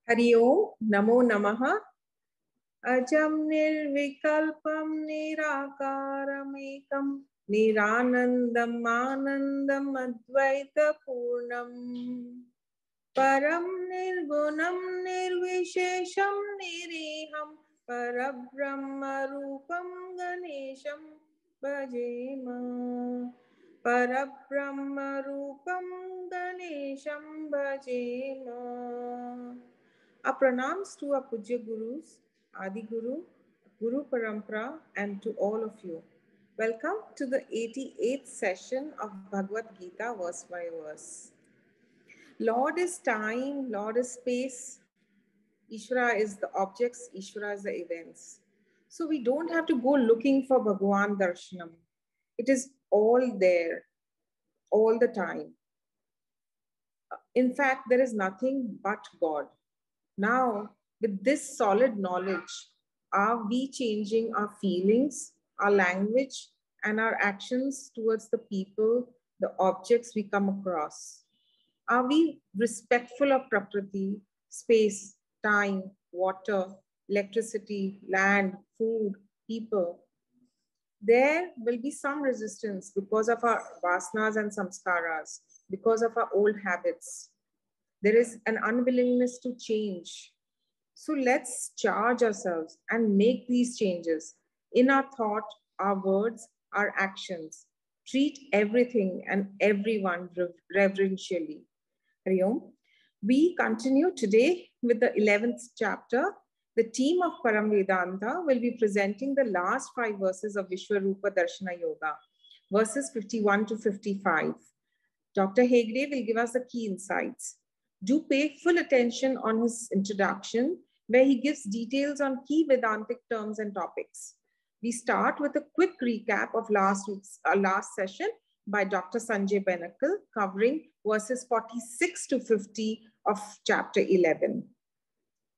Hari Om, Namo Namaha. Ajam nirvikalpam nirakaram ekam niranandam anandam advaita purnam param nirgunam nirvishesham niriham parabrahma rūpam ganesham bhajema parabrahma rūpam ganesham bhajema. Our pranams to our Pujya Gurus, Adi Guru, Guru Parampara, and to all of you. Welcome to the 88th session of Bhagavad Gita, verse by verse. Lord is time, Lord is space, Ishvara is the objects, Ishvara is the events. So we don't have to go looking for Bhagavan Darshanam. It is all there, all the time. In fact, there is nothing but God. Now, with this solid knowledge, are we changing our feelings, our language, and our actions towards the people, the objects we come across? Are we respectful of Prakriti, space, time, water, electricity, land, food, people? There will be some resistance because of our vasanas and samskaras, because of our old habits. There is an unwillingness to change. So let's charge ourselves and make these changes in our thought, our words, our actions. Treat everything and everyone reverentially. Hari Om. We continue today with the 11th chapter. The team of Param Vedanta will be presenting the last 5 verses of Viśva rūpa darshana yoga, verses 51 to 55. Dr. Hegde will give us the key insights. Do pay full attention on his introduction, where he gives details on key Vedantic terms and topics. We start with a quick recap of last session by Dr. Sanjay Benakal, covering verses 46 to 50 of chapter 11.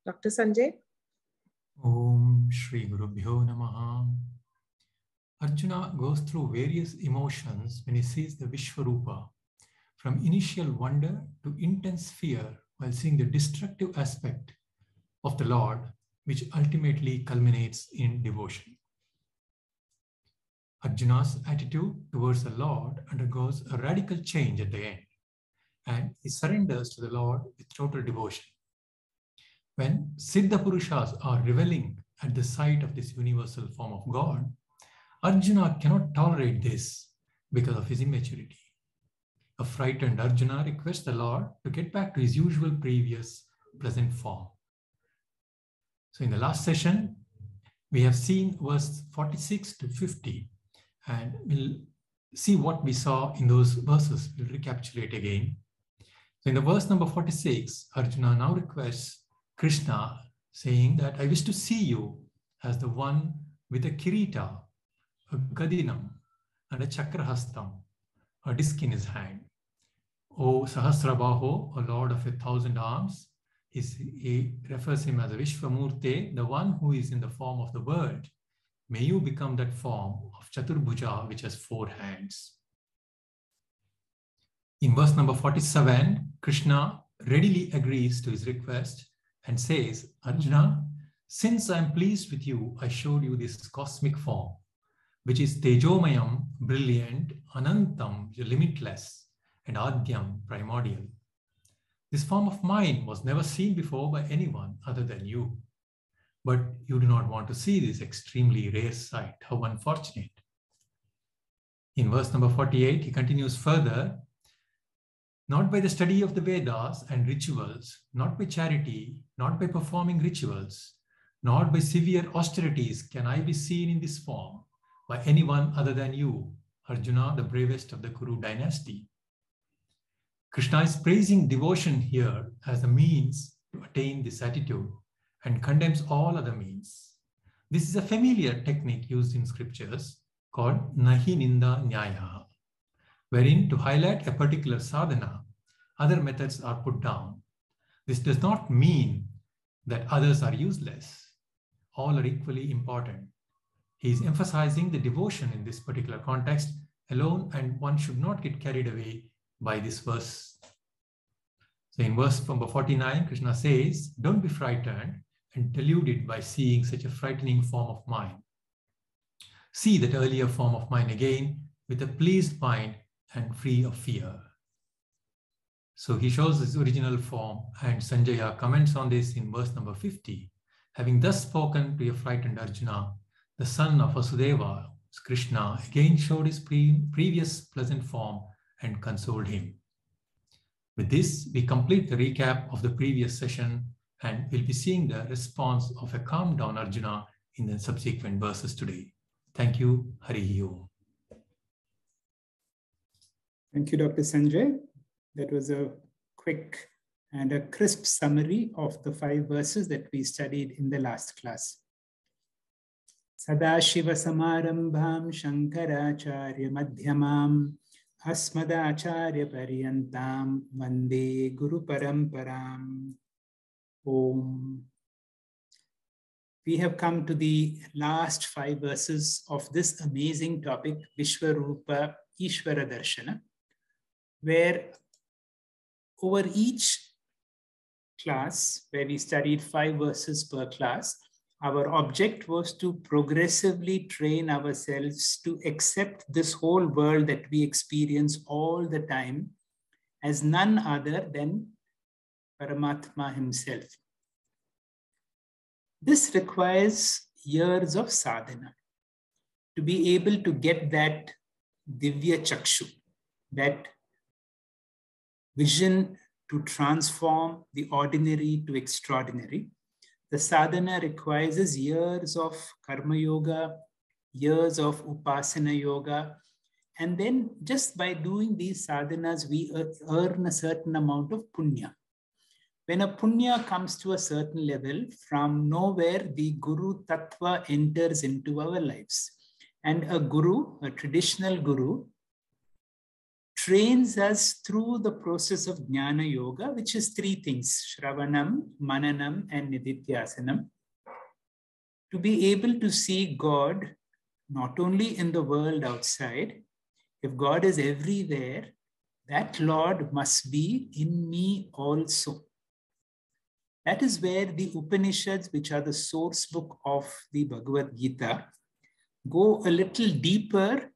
Dr. Sanjay. Om Shri Gurubhyo Namaha. Arjuna goes through various emotions when he sees the Viśva rūpa, from initial wonder to intense fear while seeing the destructive aspect of the Lord, which ultimately culminates in devotion. Arjuna's attitude towards the Lord undergoes a radical change at the end, and he surrenders to the Lord with total devotion. When Siddha Purushas are reveling at the sight of this universal form of God, Arjuna cannot tolerate this because of his immaturity. A frightened Arjuna requests the Lord to get back to his usual previous present form. So in the last session, we have seen verse 46 to 50, and we'll see what we saw in those verses. We'll recapitulate again. So in the verse number 46, Arjuna now requests Krishna, saying that I wish to see you as the one with a kirita, a gadinam, and a chakrahastam, a disc in his hand. O Sahasrabaho, a lord of 1,000 arms, he refers him as a Vishvamurte, the one who is in the form of the world. May you become that form of Chaturbhuja, which has 4 hands. In verse number 47, Krishna readily agrees to his request and says, Arjuna, since I am pleased with you, I showed you this cosmic form, which is Tejomayam, brilliant, Anantam, limitless, and Adyam, primordial. This form of mine was never seen before by anyone other than you. But you do not want to see this extremely rare sight. How unfortunate. In verse number 48, he continues further, not by the study of the Vedas and rituals, not by charity, not by performing rituals, not by severe austerities can I be seen in this form by anyone other than you, Arjuna, the bravest of the Kuru dynasty. Krishna is praising devotion here as a means to attain this attitude and condemns all other means. This is a familiar technique used in scriptures called Nahi Ninda Nyaya, wherein to highlight a particular sadhana, other methods are put down. This does not mean that others are useless. All are equally important. He is emphasizing the devotion in this particular context alone, and one should not get carried away by this verse. So in verse number 49, Krishna says, don't be frightened and deluded by seeing such a frightening form of mine. See that earlier form of mine again with a pleased mind and free of fear. So he shows his original form, and Sanjaya comments on this in verse number 50. Having thus spoken to a frightened Arjuna, the son of Vasudeva, Krishna, again showed his previous pleasant form and consoled him. With this, we complete the recap of the previous session, and we'll be seeing the response of a calmed down Arjuna in the subsequent verses today. Thank you. Hari Om. Thank you, Dr. Sanjay. That was a quick and a crisp summary of the 5 verses that we studied in the last class. Sadashiva Samarambham Shankaracharya Madhyamam Asmadacharya Paryantam Vande Guru Paramparam. Om. We have come to the last 5 verses of this amazing topic, Viśva rūpa Ishvara darśanam, where over each class, where we studied 5 verses per class, our object was to progressively train ourselves to accept this whole world that we experience all the time as none other than Paramatma himself. This requires years of sadhana to be able to get that divya chakshu, that vision to transform the ordinary to extraordinary. The sadhana requires years of karma yoga, years of upasana yoga, and then just by doing these sadhanas, we earn a certain amount of punya. When a punya comes to a certain level, from nowhere, the guru tattva enters into our lives. And a guru, a traditional guru, trains us through the process of jnana yoga, which is 3 things, shravanam, mananam, and nididhyasanam, to be able to see God not only in the world outside. If God is everywhere, that Lord must be in me also. That is where the Upanishads, which are the source book of the Bhagavad Gita, go a little deeper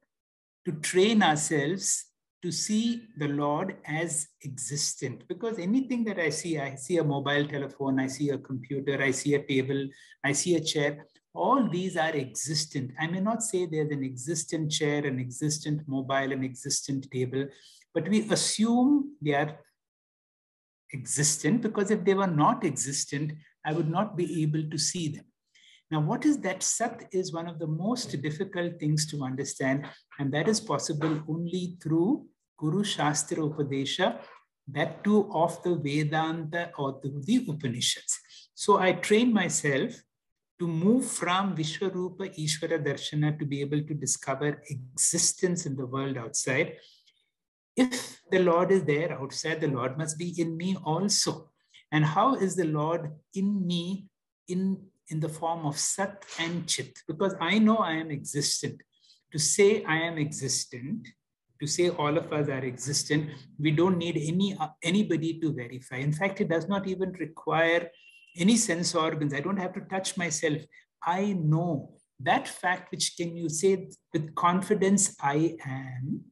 to train ourselves to see the Lord as existent. Because anything that I see a mobile telephone, I see a computer, I see a table, I see a chair. All these are existent. I may not say there's an existent chair, an existent mobile, an existent table, but we assume they are existent, because if they were not existent, I would not be able to see them. Now, what is that? Sat is one of the most difficult things to understand, and that is possible only through Guru Shastra Upadesha, that too of the Vedanta or the Upanishads. So I train myself to move from Viśva rūpa Ishvara darśana to be able to discover existence in the world outside. If the Lord is there outside, the Lord must be in me also. And how is the Lord in me in the form of Sat and Chit? Because I know I am existent. To say I am existent, to say all of us are existent, we don't need anybody to verify. In fact, it does not even require any sense organs. I don't have to touch myself. I know that fact, which can you say with confidence, I am.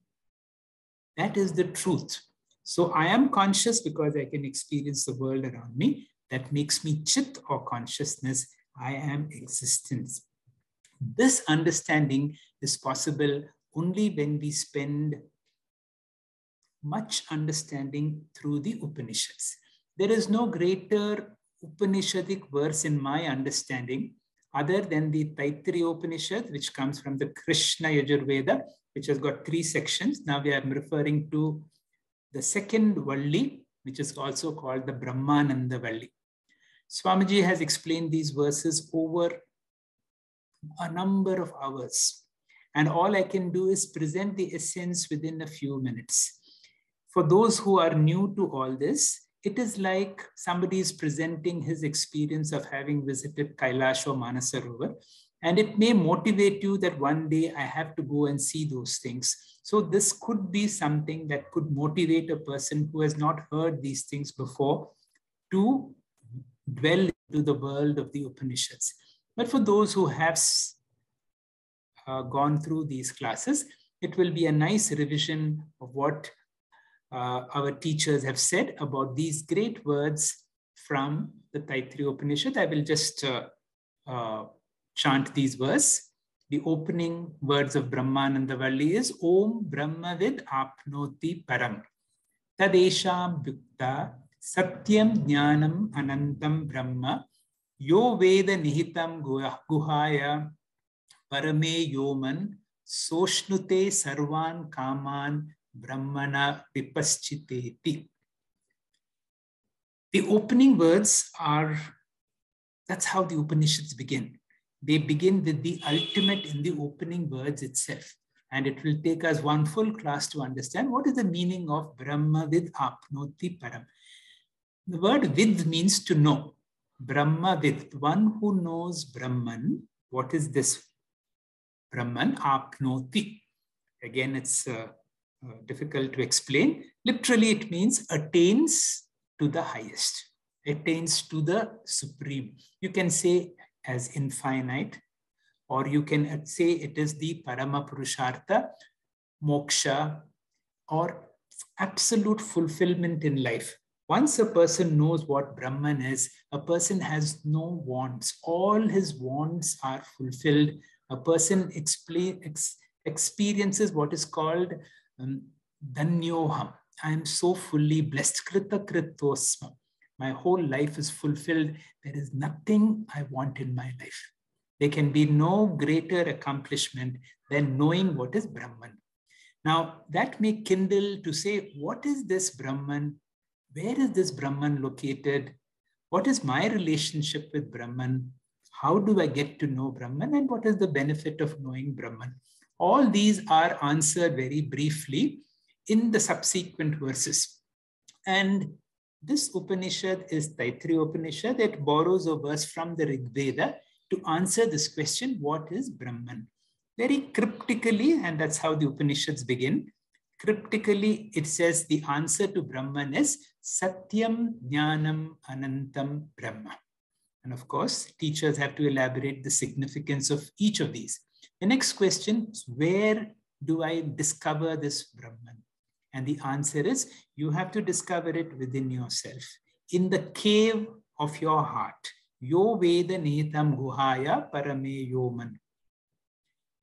That is the truth. So I am conscious because I can experience the world around me. That makes me chit or consciousness. I am existence. This understanding is possible only when we spend much understanding through the Upanishads. There is no greater Upanishadic verse in my understanding other than the Taittiriya Upanishad, which comes from the Krishna Yajurveda, which has got 3 sections. Now we are referring to the second Valli, which is also called the Brahmananda Valli. Swamiji has explained these verses over a number of hours. And all I can do is present the essence within a few minutes. For those who are new to all this, it is like somebody is presenting his experience of having visited Kailash or Manasarovar, And it may motivate you that one day I have to go and see those things. So this could be something that could motivate a person who has not heard these things before to dwell into the world of the Upanishads. But for those who have gone through these classes, it will be a nice revision of what our teachers have said about these great words from the Taittiriya Upanishad. I will just chant these verses. The opening words of Brahmananda Valli is Om Brahmavid Apnoti Param Tadesham Bhukta Satyam Jnanam Anantam Brahma Yo Veda Nihitam Guhaya Parame Yoman Soshnute Sarvan Kaman Brahmana Vipaschiteti. The opening words are, that's how the Upanishads begin. They begin with the ultimate in the opening words itself. And it will take us one full class to understand what is the meaning of Brahma Vid Apnoti Param. The word Vid means to know. Brahma Vid, one who knows Brahman. What is this Brahman? Apnoti. Again, it's difficult to explain. Literally, it means attains to the highest, attains to the supreme. You can say as infinite, or you can say it is the Parama Purushartha, moksha, or absolute fulfillment in life. Once a person knows what Brahman is, a person has no wants. All his wants are fulfilled. A person experiences what is called Dhanyoham. I am so fully blessed. Krita Kritosma. My whole life is fulfilled. There is nothing I want in my life. There can be no greater accomplishment than knowing what is Brahman. Now, that may kindle to say, what is this Brahman? Where is this Brahman located? What is my relationship with Brahman? How do I get to know Brahman? And what is the benefit of knowing Brahman? All these are answered very briefly in the subsequent verses. And this Upanishad is Taittiriya Upanishad. It borrows a verse from the Rig Veda to answer this question, what is Brahman? Very cryptically, and that's how the Upanishads begin. Cryptically, it says the answer to Brahman is Satyam Jnanam Anantam Brahma. And of course, teachers have to elaborate the significance of each of these. The next question is, where do I discover this Brahman? And the answer is, you have to discover it within yourself, in the cave of your heart. Yo Veda Netam Guhaya Parame Yoman.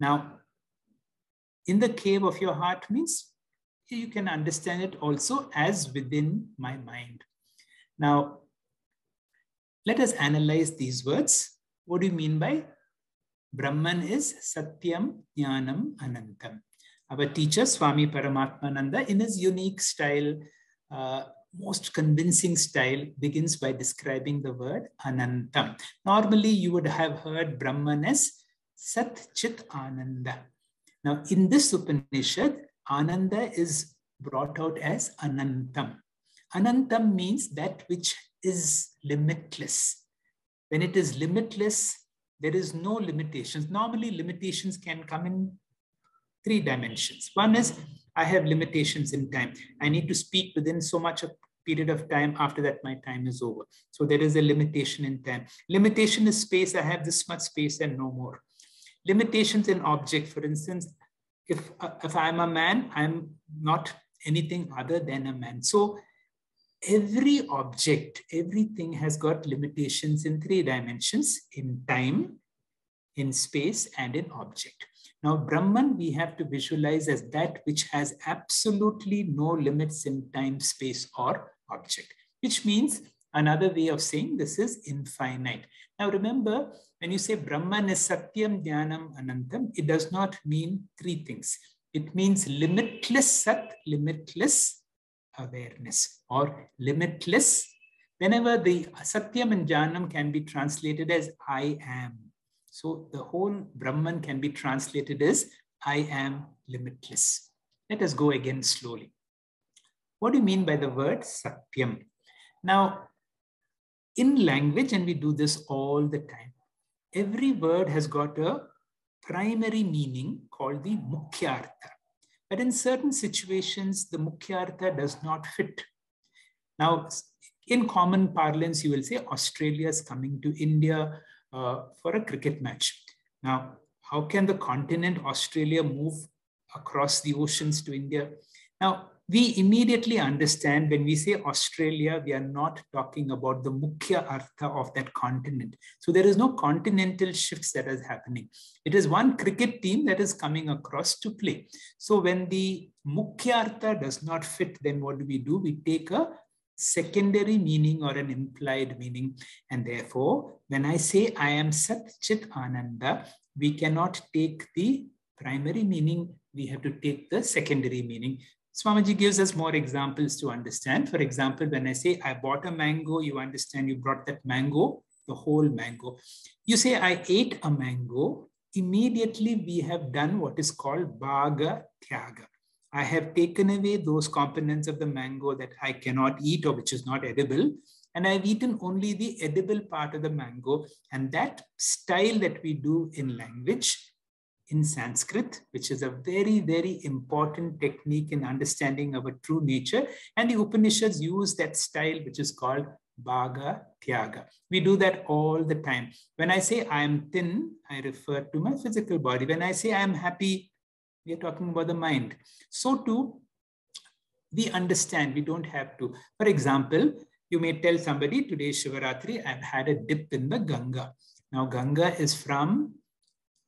Now, in the cave of your heart means you can understand it also as within my mind. Now, let us analyze these words. What do you mean by Brahman is Satyam Jnanam Anantam? Our teacher, Swami Paramatmananda, in his unique style, most convincing style, begins by describing the word Anantam. Normally, you would have heard Brahman as Sat Chit Ananda. Now, in this Upanishad, Ananda is brought out as Anantam. Anantam means that which is limitless. When it is limitless, there is no limitations. Normally, limitations can come in 3 dimensions. One is, I have limitations in time. I need to speak within so much a period of time. After that, my time is over. So there is a limitation in time. Limitation is space. I have this much space and no more. Limitations in object. For instance, if I'm a man, I'm not anything other than a man. So every object, everything has got limitations in 3 dimensions, in time, in space, and in object. Now, Brahman, we have to visualize as that which has absolutely no limits in time, space, or object, which means another way of saying this is infinite. Now, remember, when you say Brahman is Satyam Jnanam Anantam, it does not mean 3 things. It means limitless Sat, limitless awareness, or limitless. Whenever the Satyam and Jnanam can be translated as I am. So the whole Brahman can be translated as I am limitless. Let us go again slowly. What do you mean by the word Satyam? Now, in language, and we do this all the time, every word has got a primary meaning called the mukhyartha. But in certain situations, the mukhyartha does not fit. Now, in common parlance, you will say Australia is coming to India for a cricket match. Now, how can the continent Australia move across the oceans to India? Now, we immediately understand when we say Australia, we are not talking about the mukhya artha of that continent. So there is no continental shifts that is happening. It is one cricket team that is coming across to play. So when the mukhya artha does not fit, then what do? We take a secondary meaning or an implied meaning. And therefore, when I say I am Sat Chit Ananda, we cannot take the primary meaning. We have to take the secondary meaning. Swamiji gives us more examples to understand. For example, when I say I bought a mango, you understand you brought that mango, the whole mango. You say I ate a mango, immediately we have done what is called bhaga tyaga. I have taken away those components of the mango that I cannot eat or which is not edible. And I've eaten only the edible part of the mango. And that style that we do in language, in Sanskrit, which is a very, very important technique in understanding our true nature. And the Upanishads use that style, which is called bhaga tyaga. We do that all the time. When I say I am thin, I refer to my physical body. When I say I am happy, we are talking about the mind. So too, we understand, we don't have to. For example, you may tell somebody, today is Shivaratri, I've had a dip in the Ganga. Now, Ganga is from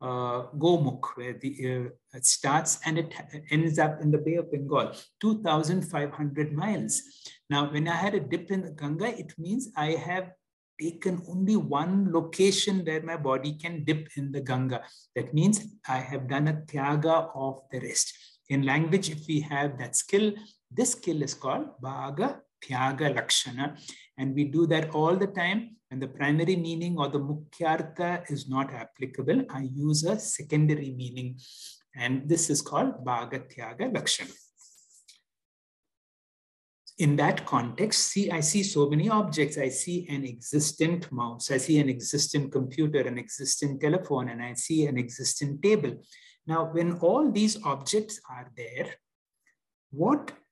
Gomukh, where it starts and it ends up in the Bay of Bengal, 2,500 miles. Now, when I had a dip in the Ganga, it means I have taken only one location where my body can dip in the Ganga. That means I have done a tyaga of the rest. In language, if we have that skill, this skill is called bhaga tyaga lakshana. And we do that all the time. And the primary meaning or the mukhyartha is not applicable. I use a secondary meaning. And this is called bhaga tyaga lakshana. In that context, see, I see so many objects. I see an existent mouse. I see an existent computer, an existent telephone, and I see an existent table. Now, when all these objects are there,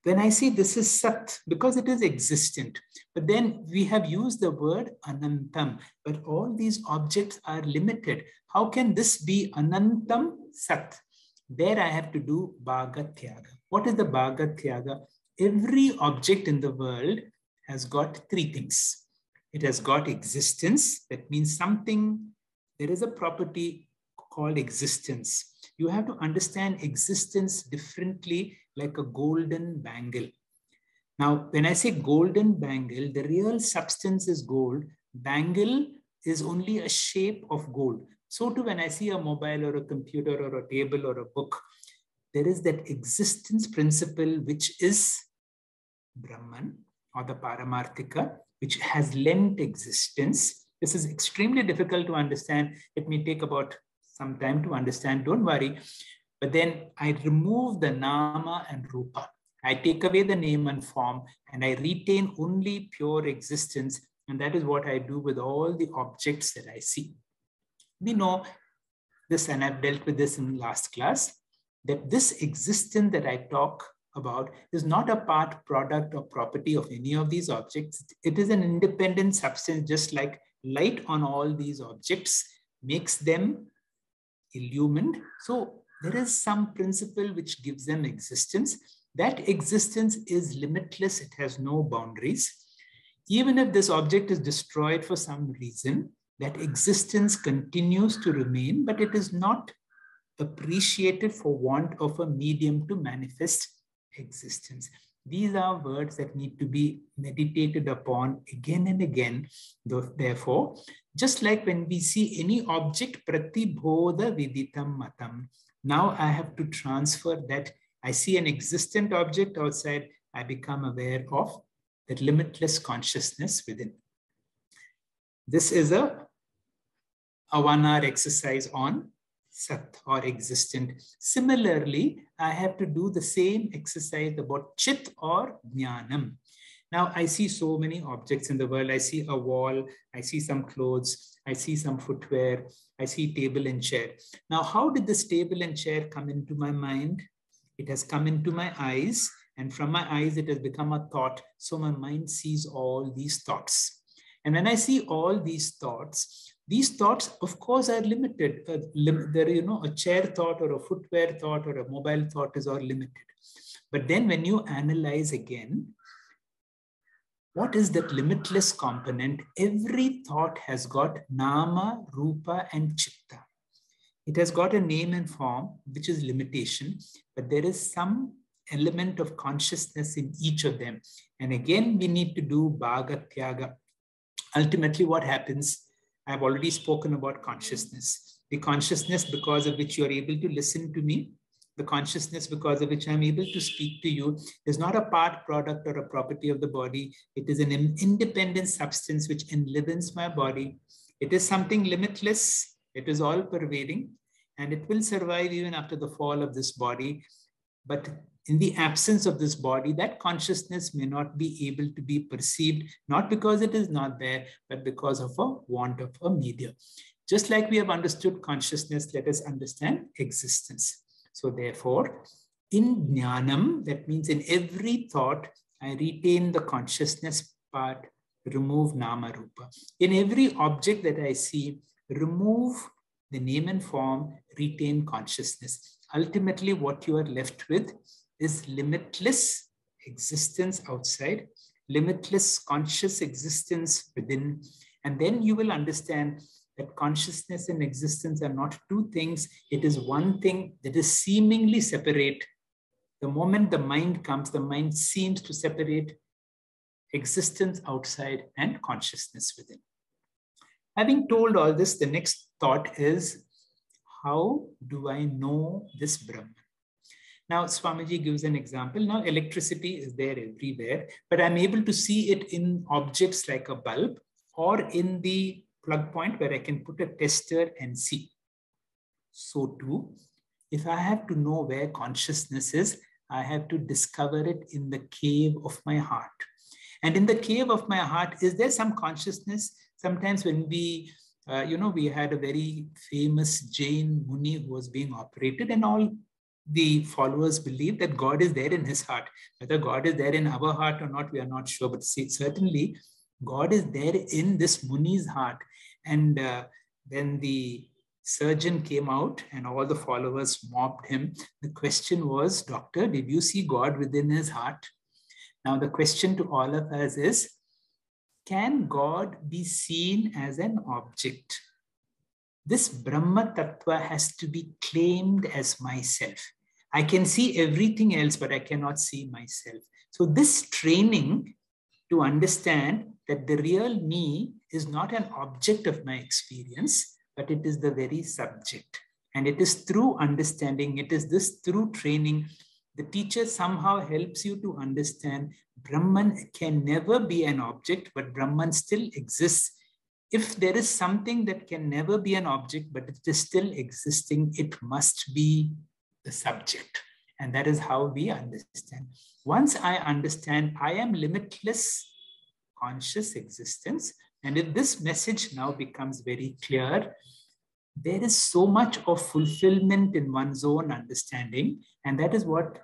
when I say this is Sat, because it is existent, but then we have used the word Anantam, but all these objects are limited. How can this be Anantam Sat? There I have to do Bhaga Tyaga. What is the Bhaga Tyaga? Every object in the world has got three things. It has got existence. That means something, there is a property called existence. You have to understand existence differently, like a golden bangle. Now, when I say golden bangle, the real substance is gold. Bangle is only a shape of gold. So too, when I see a mobile or a computer or a table or a book, there is that existence principle, which is Brahman or the Paramarthika, which has lent existence. This is extremely difficult to understand. It may take about some time to understand, don't worry. But then I remove the nama and rūpa. I take away the name and form, and I retain only pure existence. And that is what I do with all the objects that I see. We know this, and I've dealt with this in last class, that this existence that I talk about is not a part, product, or property of any of these objects. It is an independent substance, just like light on all these objects makes them illumined. So there is some principle which gives them existence. That existence is limitless. It has no boundaries. Even if this object is destroyed for some reason, that existence continues to remain, but it is not appreciated for want of a medium to manifest existence. These are words that need to be meditated upon again and again. Therefore, just like when we see any object, pratibodha viditam matam. Now I have to transfer that. I see an existent object outside. I become aware of that limitless consciousness within. This is a 1-hour exercise on Sat or existent. Similarly, I have to do the same exercise about Chit or Jnanam. Now, I see so many objects in the world. I see a wall, I see some clothes, I see some footwear, I see table and chair. Now, how did this table and chair come into my mind? It has come into my eyes, and from my eyes, it has become a thought. So my mind sees all these thoughts. And when I see all these thoughts, of course, are limited. A chair thought or a footwear thought or a mobile thought is all limited. But then when you analyze again, what is that limitless component? Every thought has got nama, rūpa, and chitta. It has got a name and form, which is limitation, but there is some element of consciousness in each of them. And again, we need to do bhaga, tyaga. Ultimately, what happens? I've already spoken about consciousness. The consciousness because of which you're able to listen to me, the consciousness because of which I'm able to speak to you, is not a part, product, or a property of the body. It is an independent substance which enlivens my body. It is something limitless. It is all pervading, and it will survive even after the fall of this body. But in the absence of this body, that consciousness may not be able to be perceived, not because it is not there, but because of a want of a media. Just like we have understood consciousness, let us understand existence. So therefore, in jnanam, that means in every thought, I retain the consciousness part, remove nama rūpa. In every object that I see, remove the name and form, retain consciousness. Ultimately, what you are left with is limitless existence outside, limitless conscious existence within. And then you will understand that consciousness and existence are not two things. It is one thing that is seemingly separate. The moment the mind comes, the mind seems to separate existence outside and consciousness within. Having told all this, the next thought is, how do I know this Brahman? Now, Swamiji gives an example. Now, electricity is there everywhere, but I'm able to see it in objects like a bulb or in the plug point where I can put a tester and see. So too, if I have to know where consciousness is, I have to discover it in the cave of my heart. And in the cave of my heart, is there some consciousness? Sometimes when we had a very famous Jain Muni who was being operated, and all the followers believe that God is there in his heart. Whether God is there in our heart or not, we are not sure. But certainly, God is there in this Muni's heart. And when the surgeon came out and all the followers mobbed him, the question was, Doctor, did you see God within his heart? Now, the question to all of us is, can God be seen as an object? This Brahma Tattva has to be claimed as myself. I can see everything else, but I cannot see myself. So this training to understand that the real me is not an object of my experience, but it is the very subject. And it is through understanding, it is this through training, the teacher somehow helps you to understand Brahman can never be an object, but Brahman still exists. If there is something that can never be an object, but it is still existing, it must be the subject. And that is how we understand. Once I understand, I am limitless conscious existence. And if this message now becomes very clear, there is so much of fulfillment in one's own understanding. And that is what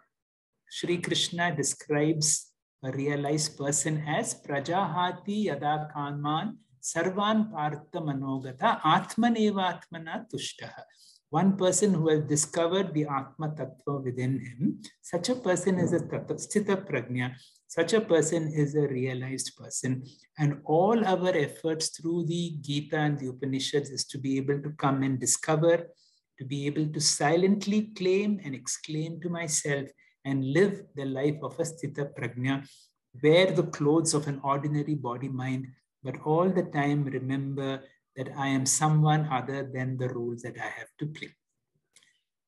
Sri Krishna describes a realized person as prajahati yada kanman sarvan partha manogata atmaneva atmana tushtaha. One person who has discovered the Atma Tattva within him, such a person is a Sthita Prajna, such a person is a realized person. And all our efforts through the Gita and the Upanishads is to be able to come and discover, to be able to silently claim and exclaim to myself and live the life of a Sthita Prajna, wear the clothes of an ordinary body-mind, but all the time remember that I am someone other than the roles that I have to play.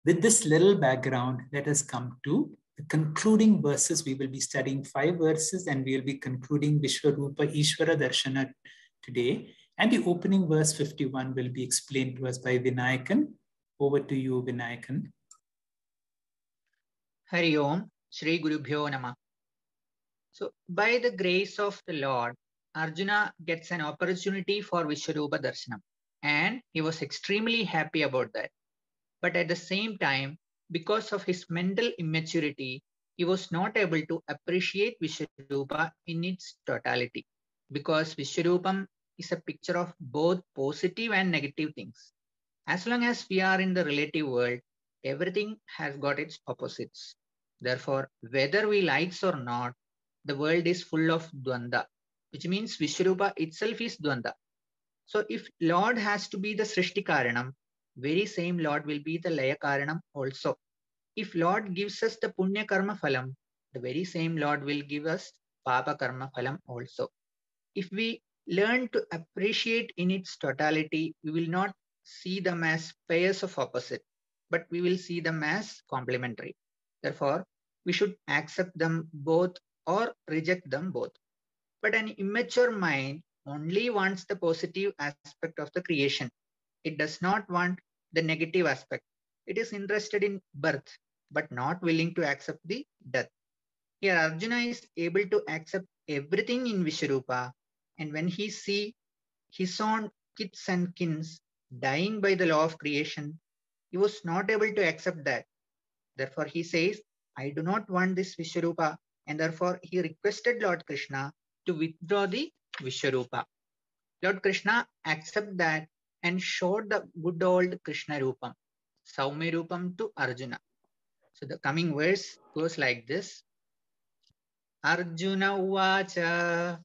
With this little background, let us come to the concluding verses. We will be studying 5 verses and we will be concluding Viśva rūpa Ishvara darśana today. And the opening verse 51 will be explained to us by Vinayakan. Over to you, Vinayakan. Hari Om, Shri Gurubhyo Namah. So by the grace of the Lord, Arjuna gets an opportunity for Vishwarupa Darshanam, and he was extremely happy about that. But at the same time, because of his mental immaturity, he was not able to appreciate Vishwarupa in its totality, because Vishwarupam is a picture of both positive and negative things. As long as we are in the relative world, everything has got its opposites. Therefore, whether we like or not, the world is full of dvanda, which means Vishwarupa itself is dvanda. So if Lord has to be the Srishti Karanam, very same Lord will be the Laya Karanam also. If Lord gives us the Punya Karma Phalam, the very same Lord will give us Papa Karma Phalam also. If we learn to appreciate in its totality, we will not see them as pairs of opposite, but we will see them as complementary. Therefore, we should accept them both or reject them both. But an immature mind only wants the positive aspect of the creation. It does not want the negative aspect. It is interested in birth, but not willing to accept the death. Here Arjuna is able to accept everything in Vishwarupa, and when he sees his own kids and kins dying by the law of creation, he was not able to accept that. Therefore he says, I do not want this Vishwarupa, and therefore he requested Lord Krishna to withdraw the Vishwarupa. Lord Krishna accepted that and showed the good old Krishna Rupam, Saumya Rupam to Arjuna. So the coming verse goes like this. Arjuna uvacha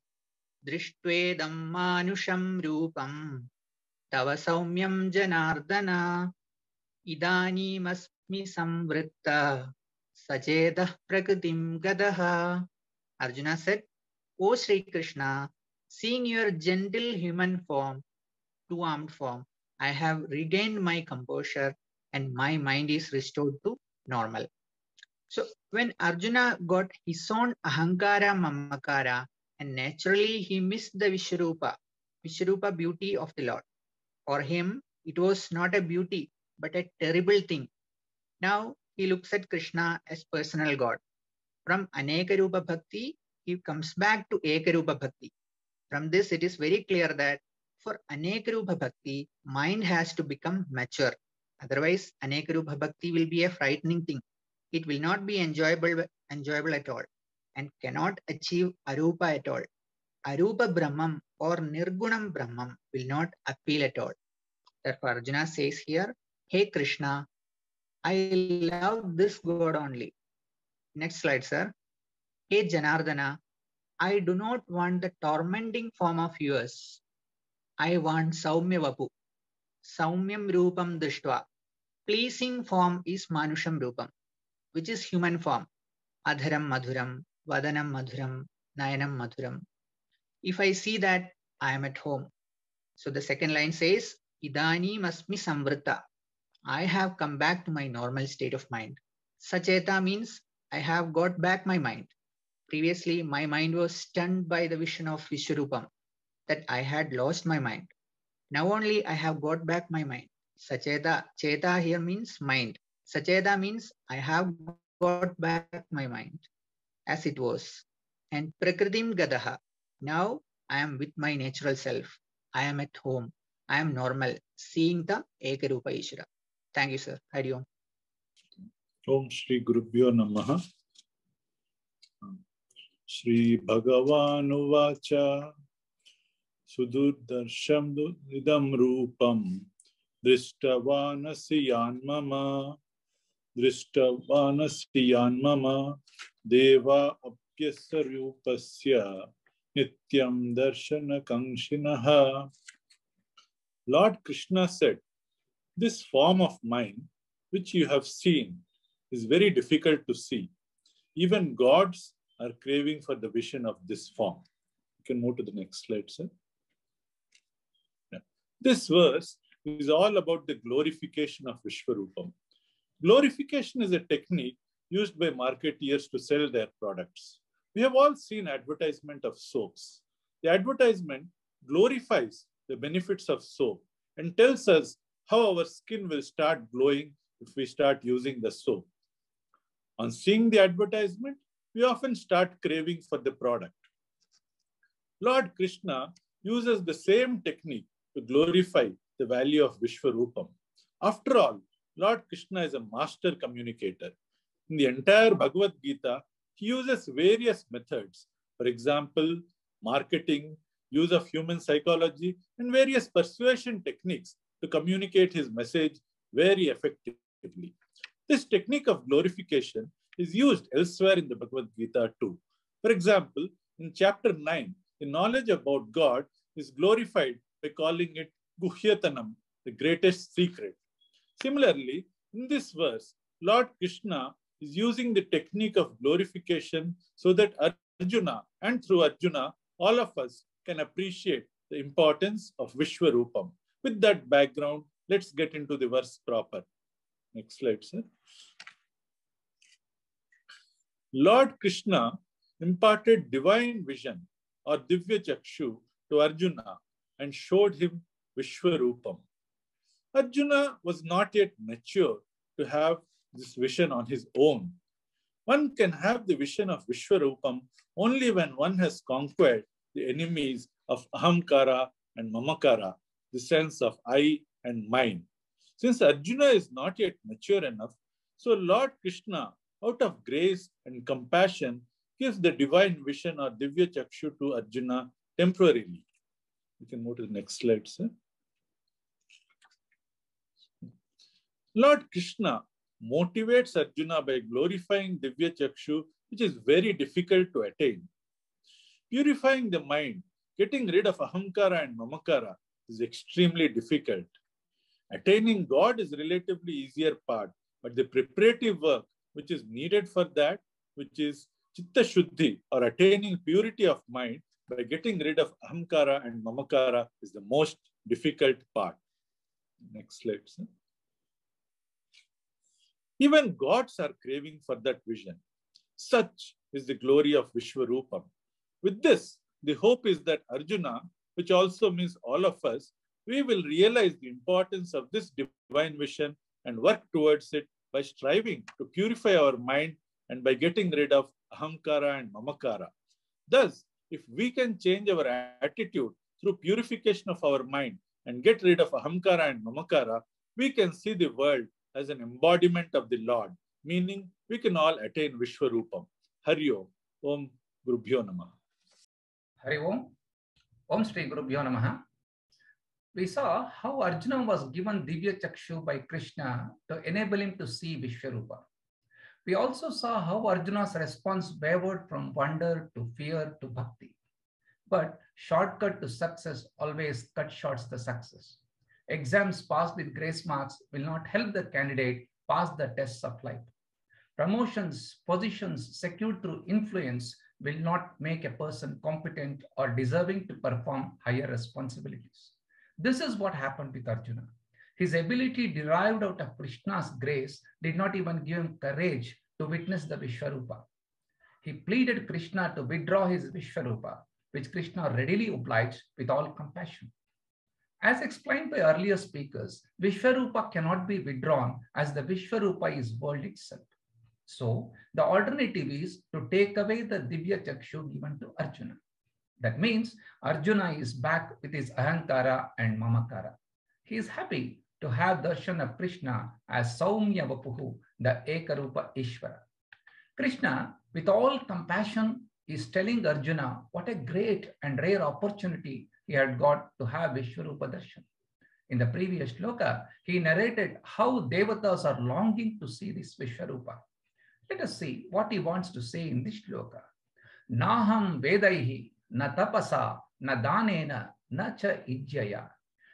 drishtvedam manusham rupam tava saumyam janardana idanimasmi samvritta sajedah prakritim gadaha. Arjuna said, O Sri Krishna, seeing your gentle human form, two-armed form, I have regained my composure and my mind is restored to normal. So when Arjuna got his own ahankara mamakara, and naturally he missed the Vishwarupa beauty of the Lord. For him, it was not a beauty, but a terrible thing. Now he looks at Krishna as personal God. From Anekarupa Bhakti, he comes back to Ekarupa Bhakti. From this, it is very clear that for Anekarupa Bhakti, mind has to become mature. Otherwise, Anekarupa Bhakti will be a frightening thing. It will not be enjoyable at all and cannot achieve Arupa at all. Arupa Brahmam or Nirgunam Brahmam will not appeal at all. Therefore, Arjuna says here, Hey Krishna, I love this God only. Next slide, sir. Hey Janardana, I do not want the tormenting form of yours. I want Saumya Vapu. Saumyam Rupam Drishtva. Pleasing form is Manusham Rupam, which is human form. Adharam Madhuram, Vadanam Madhuram, Nayanam Madhuram. If I see that, I am at home. So the second line says, Idani masmi samvrita. I have come back to my normal state of mind. Sacheta means I have got back my mind. Previously, my mind was stunned by the vision of Vishwarupam, that I had lost my mind. Now only I have got back my mind. Sacheta, Cheta here means mind. Sacheta means I have got back my mind as it was. And Prakritim Gadaha. Now I am with my natural self. I am at home. I am normal, seeing the Ekarupa Ishvara. Thank you, sir. Hari Om. Om Shri Gurubhyo Namaha. Shri Bhagavan Uvacha Sudurdarsham idam rupam Drishtavanasi yanmama Deva apyasa rupasya Nityam darshana kangshinaha. Lord Krishna said, this form of mine, which you have seen, is very difficult to see. Even gods are craving for the vision of this form. You can move to the next slide, sir. Yeah. This verse is all about the glorification of Vishwarupam. Glorification is a technique used by marketeers to sell their products. We have all seen advertisement of soaps. The advertisement glorifies the benefits of soap and tells us how our skin will start glowing if we start using the soap. On seeing the advertisement, we often start craving for the product. Lord Krishna uses the same technique to glorify the value of Vishwarupam. After all, Lord Krishna is a master communicator. In the entire Bhagavad Gita, he uses various methods. For example, marketing, use of human psychology, and various persuasion techniques to communicate his message very effectively. This technique of glorification is used elsewhere in the Bhagavad Gita too. For example, in chapter 9, the knowledge about God is glorified by calling it Guhyatanam, the greatest secret. Similarly, in this verse, Lord Krishna is using the technique of glorification so that Arjuna, and through Arjuna, all of us can appreciate the importance of Vishwarupam. With that background, let's get into the verse proper. Next slide, sir. Lord Krishna imparted divine vision or Divya Chakshu to Arjuna and showed him Vishwarupam. Arjuna was not yet mature to have this vision on his own. One can have the vision of Vishwarupam only when one has conquered the enemies of Ahamkara and Mamakara, the sense of I and mine. Since Arjuna is not yet mature enough, so Lord Krishna, out of grace and compassion, gives the divine vision or Divya Chakshu to Arjuna temporarily. We can move to the next slide, sir. Lord Krishna motivates Arjuna by glorifying Divya Chakshu, which is very difficult to attain. Purifying the mind, getting rid of Ahamkara and Mamakara is extremely difficult. Attaining God is relatively easier part, but the preparative work which is needed for that, which is Chitta Shuddhi or attaining purity of mind by getting rid of Ahamkara and Mamakara is the most difficult part. Next slide, sir. Even gods are craving for that vision. Such is the glory of Vishwarupam. With this, the hope is that Arjuna, which also means all of us, we will realize the importance of this divine vision and work towards it by striving to purify our mind and by getting rid of Ahamkara and Mamakara. Thus, if we can change our attitude through purification of our mind and get rid of Ahamkara and Mamakara, we can see the world as an embodiment of the Lord, meaning we can all attain Vishwarupam. Hari Om. Om Gurubhyo Namaha. Hari Om. Om Shri Gurubhyo Namaha. We saw how Arjuna was given Divya Chakshu by Krishna to enable him to see Vishwarupa. We also saw how Arjuna's response wavered from wonder to fear to bhakti. But shortcut to success always cut short the success. Exams passed with grace marks will not help the candidate pass the tests of life. Promotions, positions secured through influence will not make a person competent or deserving to perform higher responsibilities. This is what happened with Arjuna. His ability derived out of Krishna's grace did not even give him courage to witness the Vishwarupa. He pleaded Krishna to withdraw his Vishwarupa, which Krishna readily obliged with all compassion. As explained by earlier speakers, Vishwarupa cannot be withdrawn as the Vishwarupa is world itself. So, the alternative is to take away the Divya Chakshu given to Arjuna. That means Arjuna is back with his Ahankara and Mamakara. He is happy to have darshan of Krishna as Saumya Vapuhu, the Ekarupa Ishvara. Krishna, with all compassion, is telling Arjuna what a great and rare opportunity he had got to have Vishwarupa darshan. In the previous shloka, he narrated how Devatas are longing to see this Vishwarupa. Let us see what he wants to say in this shloka. Naham vedaihi na tapasa na danena na cha ijjaya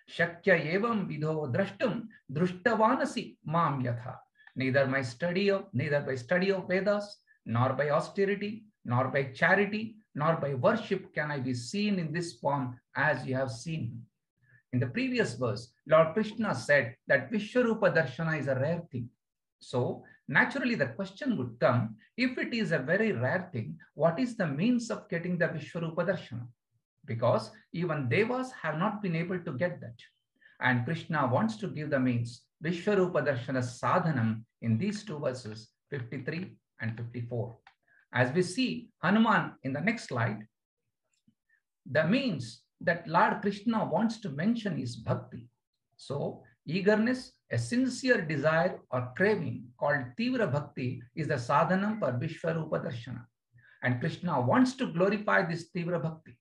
shakya evam vidho drashtum drushtavanasi mam yatha. Neither by study of Vedas, nor by austerity, nor by charity, nor by worship can I be seen in this form as you have seen me. In the previous verse, Lord Krishna said that Vishwarupa Darshana is a rare thing. So, naturally the question would come, if it is a very rare thing, what is the means of getting the Vishwarupa Darshana? Because even Devas have not been able to get that. And Krishna wants to give the means, Vishwarupa Darshana sadhanam, in these two verses, 53 and 54. As we see Hanuman in the next slide, the means that Lord Krishna wants to mention is bhakti. So, eagerness, a sincere desire or craving called thīvra bhakti is the sadhana for Viśva rūpa darśanam. And Krishna wants to glorify this thīvra bhakti.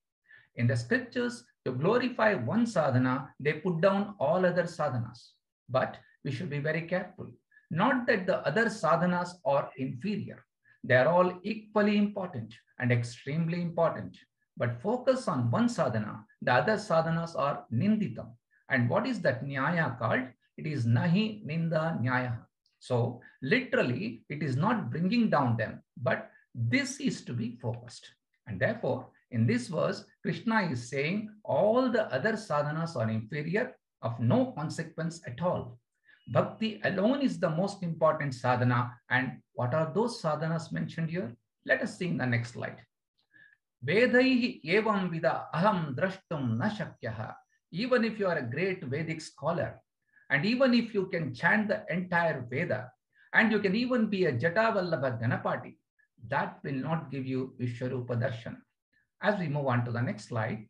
In the scriptures, to glorify one sadhana, they put down all other sadhanas. But we should be very careful. Not that the other sadhanas are inferior. They are all equally important and extremely important. But focus on one sadhana. The other sadhanas are ninditam. And what is that nyaya called? It is nahi ninda nyaya. So literally, it is not bringing down them, but this is to be focused. And therefore, in this verse, Krishna is saying all the other sadhanas are inferior, of no consequence at all. Bhakti alone is the most important sadhana. And what are those sadhanas mentioned here? Let us see in the next slide. Vedaihi evam vida aham drashtum na shakyaha. Even if you are a great Vedic scholar, and even if you can chant the entire Veda, and you can even be a Jatavallabha Ganapati, that will not give you Vishwarupa Darshan. As we move on to the next slide,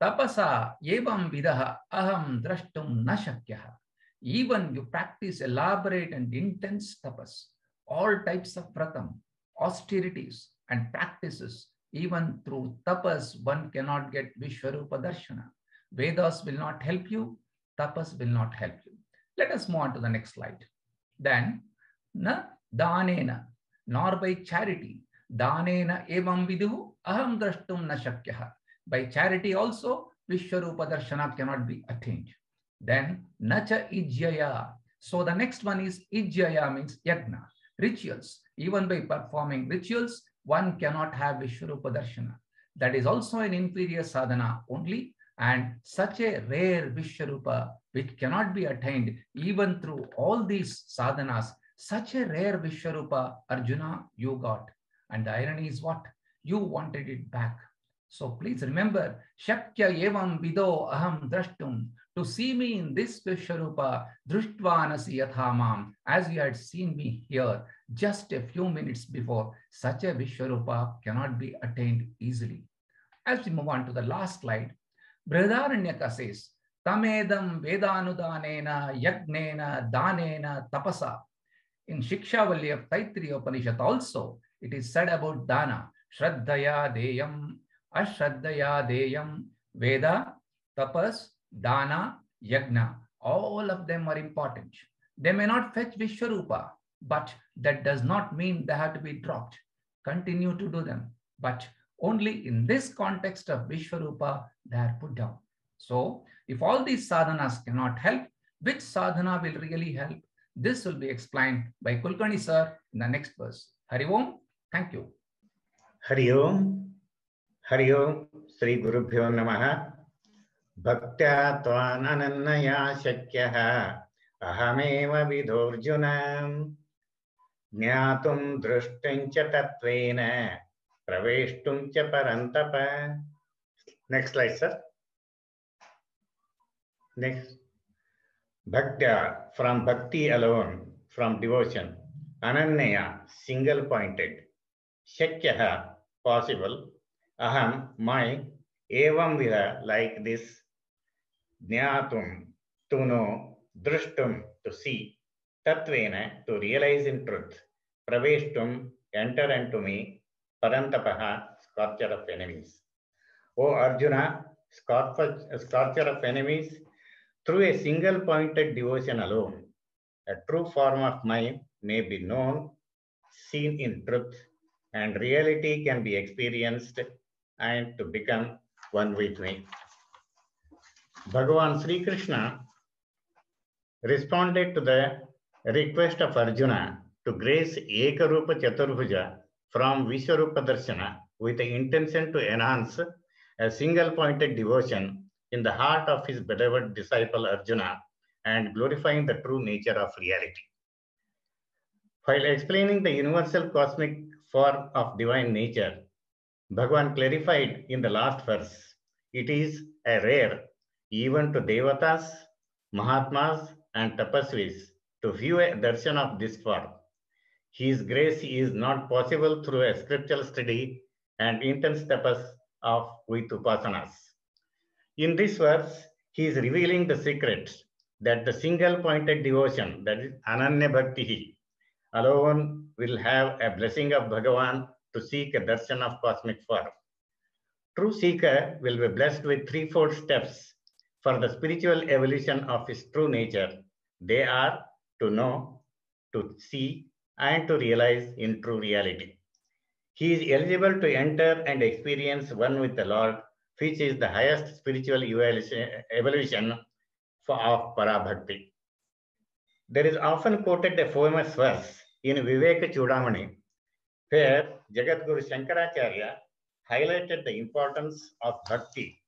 Tapasa evam vidaha aham drashtum na shakyaha. Even you practice elaborate and intense tapas, all types of pratam, austerities and practices, even through tapas, one cannot get Vishwarupa Darshana. Vedas will not help you, tapas will not help you. Let us move on to the next slide. Then, na danena, nor by charity, danena evam viduhu aham drashtum na shakyaha. By charity also, Vishwarupa Darshana cannot be attained. Then, nacha ijyaya. So the next one is ijyaya, means yagna, rituals. Even by performing rituals, one cannot have Vishwarupa Darshana. That is also an inferior sadhana only, and such a rare Vishwarupa which cannot be attained even through all these sadhanas. Such a rare Vishwarupa, Arjuna, you got. And the irony is what? You wanted it back. So please remember, Shakya evam vido aham drashtum. To see me in this Vishwarupa, društvanasi yathamam, as you had seen me here just a few minutes before, such a Vishwarupa cannot be attained easily. As we move on to the last slide, Brihadaranyaka says, Tamedam vedanudanena yagnena danena tapasa. In Shikshavalli of Taittiriya Upanishad also, it is said about dana, Shraddhaya deyam, Ashraddhaya deyam, Veda, tapas, dana, yagna. All of them are important. They may not fetch Vishwarupa, but that does not mean they have to be dropped. Continue to do them. But only in this context of Vishwarupa, they are put down. So, if all these sadhanas cannot help, which sadhana will really help? This will be explained by Kulkarni sir in the next verse. Hari Om. Thank you. Hari Om. Hari Om. Sri Gurubhyo Namaha. Bhaktya tvan anannaya shakyaha ahameva vidorjunam jnatum drashtum cha tatvena praveshtum cha parantapa. Next slide, sir. Next. Bhaktya, from bhakti alone, from devotion. Anannaya, single pointed. Shakyaha, possible. Aham, my. Evam vida, like this. Jnatum, to know. Drashtum, to see. Tatvena, to realize in truth. Praveshtum, enter into me. Parantapaha, scorcher of enemies. O Arjuna, scorcher of enemies, through a single pointed devotion alone, a true form of mind may be known, seen in truth, and reality can be experienced and to become one with me. Bhagavan Sri Krishna responded to the request of Arjuna to grace Ekarupa Chaturbhuja from Vishwarupa Darshana with the intention to enhance a single pointed devotion in the heart of his beloved disciple Arjuna and glorifying the true nature of reality. While explaining the universal cosmic form of divine nature, Bhagavan clarified in the last verse, it is a rare even to Devatas, Mahatmas and Tapasvis to view a darshan of this form. His grace is not possible through a scriptural study and intense tapas with upasanas. In this verse, he is revealing the secret that the single-pointed devotion, that is Ananya Bhakti, alone will have a blessing of Bhagavan to seek a darshan of cosmic form. True seeker will be blessed with threefold steps for the spiritual evolution of his true nature. They are to know, to see, and to realize in true reality. He is eligible to enter and experience one with the Lord, which is the highest spiritual evolution of Parabhakti. There is often quoted a famous verse in Viveka Chudamani, where Jagadguru Shankaracharya highlighted the importance of bhakti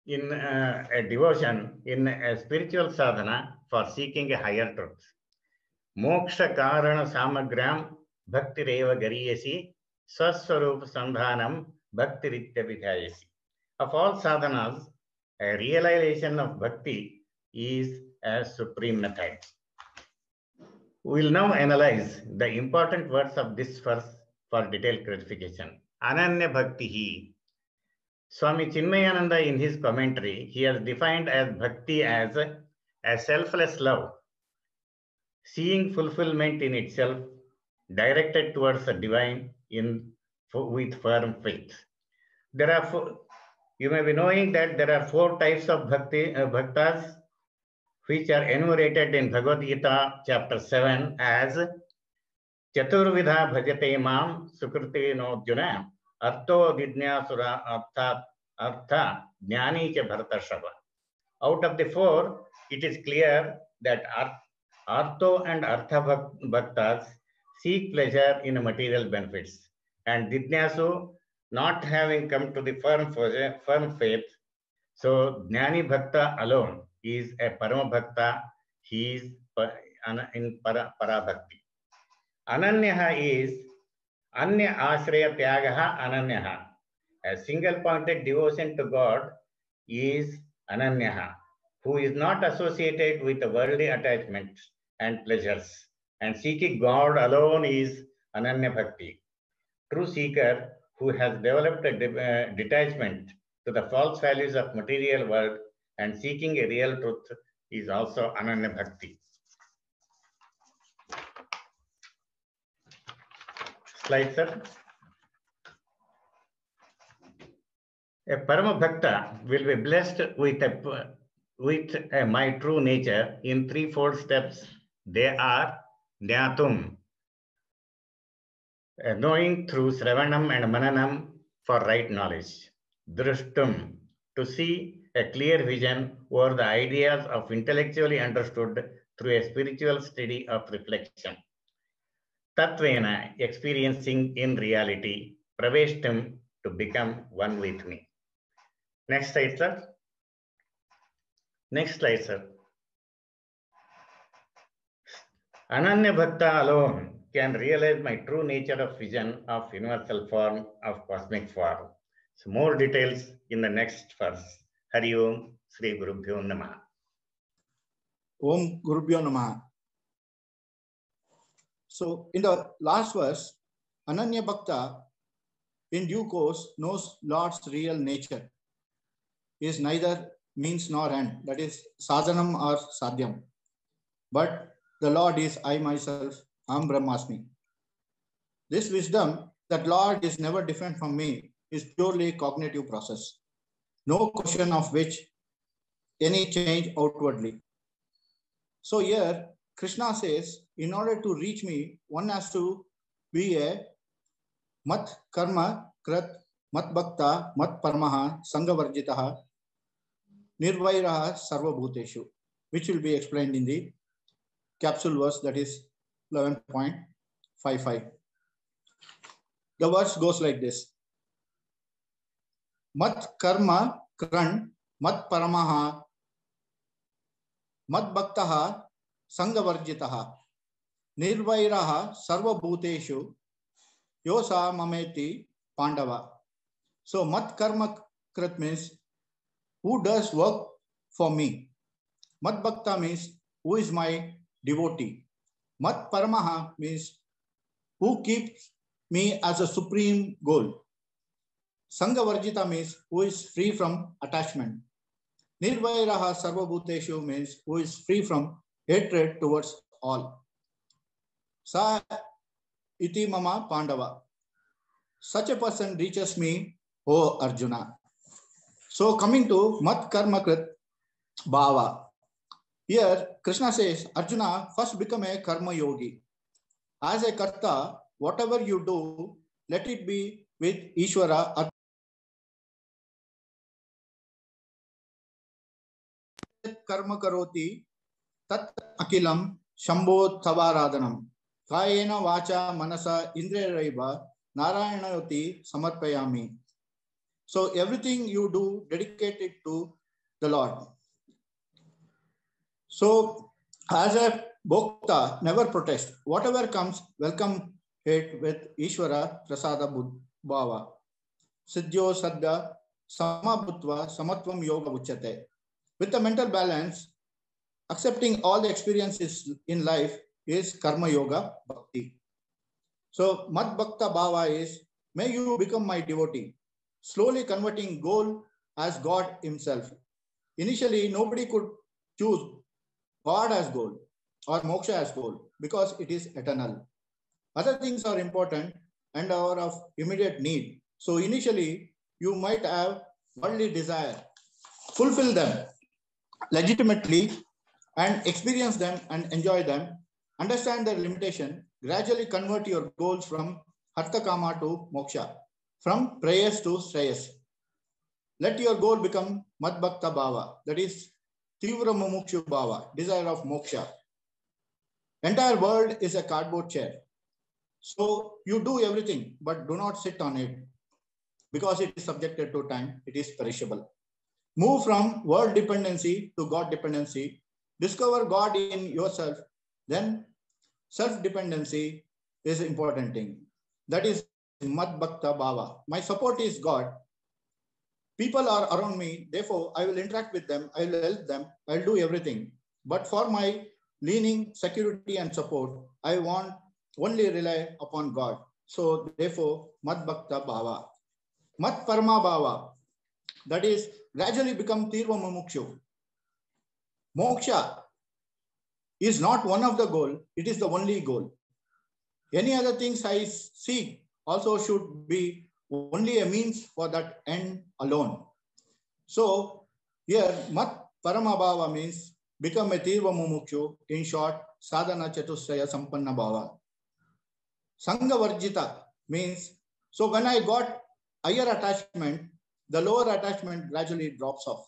in a devotion, in a spiritual sadhana for seeking a higher truth. Moksha karana samagram bhaktireva gariyasi swaswarupa sandhanam bhaktiritya vidhayasi. Of all sadhanas, a realization of bhakti is a supreme method. We will now analyze the important words of this verse for detailed clarification. Ananya Bhakti. Swami Chinmayananda in his commentary, he has defined as bhakti as a selfless love, seeing fulfillment in itself, directed towards the divine with firm faith. There are you may be knowing that there are 4 types of bhaktas, which are enumerated in Bhagavad Gita chapter 7 as Chaturvidha bhajate mam sukriti nojuna artho vidnyasura artha jnani cha bhartashava. Out of the 4, it is clear that artho and artha bhaktas seek pleasure in material benefits, and vidnyasu not having come to the firm faith. So jnani bhakta alone is a parama bhakta. He is in parabhakti. Ananyaha is anya ashraya tyagaha ananyaha. A single-pointed devotion to God is ananyaha, who is not associated with the worldly attachments and pleasures, and seeking God alone is ananya bhakti. True seeker who has developed a detachment to the false values of material world and seeking a real truth is also ananya bhakti. Slide, sir. A Parama Bhakta will be blessed with my true nature in 3-4 steps. They are Jnatum, knowing through Sravanam and Mananam for right knowledge. Drashtum, to see a clear vision over the ideas of intellectually understood through a spiritual study of reflection. Tatvena, experiencing in reality. Praveshtum, to become one with me. Next slide, sir. Next slide, sir. Ananya Bhakta alone can realize my true nature of vision of universal form, of cosmic form. So more details in the next verse. Hari Om, Sri Gurubhyo Namaha. Om Gurubhyo Namaha. So in the last verse, Ananya Bhakta in due course knows Lord's real nature, is neither means nor end, that is sadhanam or sadhyam. But the Lord is I myself, Aham Brahmasmi. This wisdom that Lord is never different from me is purely cognitive process, no question of which any change outwardly. So here Krishna says, in order to reach me, one has to be a mat karma krat mat bhakta mat paramaha sangavarjitaha nirvairaha sarva bhuteshu, which will be explained in the capsule verse, that is 11.55. The verse goes like this. Mat karma kran mat paramaha mat bhaktaha sangavarjitaha nirvairaha sarva bhuteshu yosa mameti pandava. So mat karma krat means who does work for me. Mat bhakta means who is my devotee. Mat Paramaha means who keeps me as a supreme goal. Sangha Varjita means who is free from attachment. Nirvairaha Sarvabhuteshu means who is free from hatred towards all. Sa iti mama Pandava. Such a person reaches me, O Arjuna. So coming to Mat Karma Krit Bhava. Here Krishna says, Arjuna, first become a karma yogi. As a karta, whatever you do, let it be with Ishvara. Karma karoti tat akilam shambho tavaradhanam kayena vacha manasa indriyaiva narayanayoti samarpayami. So everything you do, dedicate it to the Lord. So as a bhokta, never protest. Whatever comes, welcome it with Ishvara prasada bhava. Siddhyo saddha samabhutva samatvam yoga uchyate. With the mental balance, accepting all the experiences in life is karma yoga bhakti. So Mad Bhakta Bhava is, may you become my devotee, slowly converting goal as God himself. Initially, nobody could choose God as goal or moksha as goal because it is eternal. Other things are important and are of immediate need. So initially, you might have worldly desire. Fulfill them legitimately and experience them and enjoy them. Understand their limitation. Gradually convert your goals from Hatha Kama to Moksha, from prayers to Shreyas. Let your goal become Mad Bhakta Bhava, that is thīvra mumukshu bhava, desire of moksha. Entire world is a cardboard chair. So you do everything, but do not sit on it because it is subjected to time. It is perishable. Move from world dependency to God dependency. Discover God in yourself. Then self-dependency is an important thing. That is Mad Bhakta Bhava. My support is God. People are around me, therefore I will interact with them, I will help them, I will do everything. But for my leaning, security and support, I want only rely upon God. So therefore, Mad Bhakta Bhava. Mat Parama Bhava, that is gradually become thīvra mumukshu. Moksha is not one of the goal, it is the only goal. Any other things I seek also should be only a means for that end alone. So here, Mat Parama Bhava means become a thīvra mumukshu, in short, sadhana chatusraya sampanna bhava. Sangha Varjita means, so when I got higher attachment, the lower attachment gradually drops off.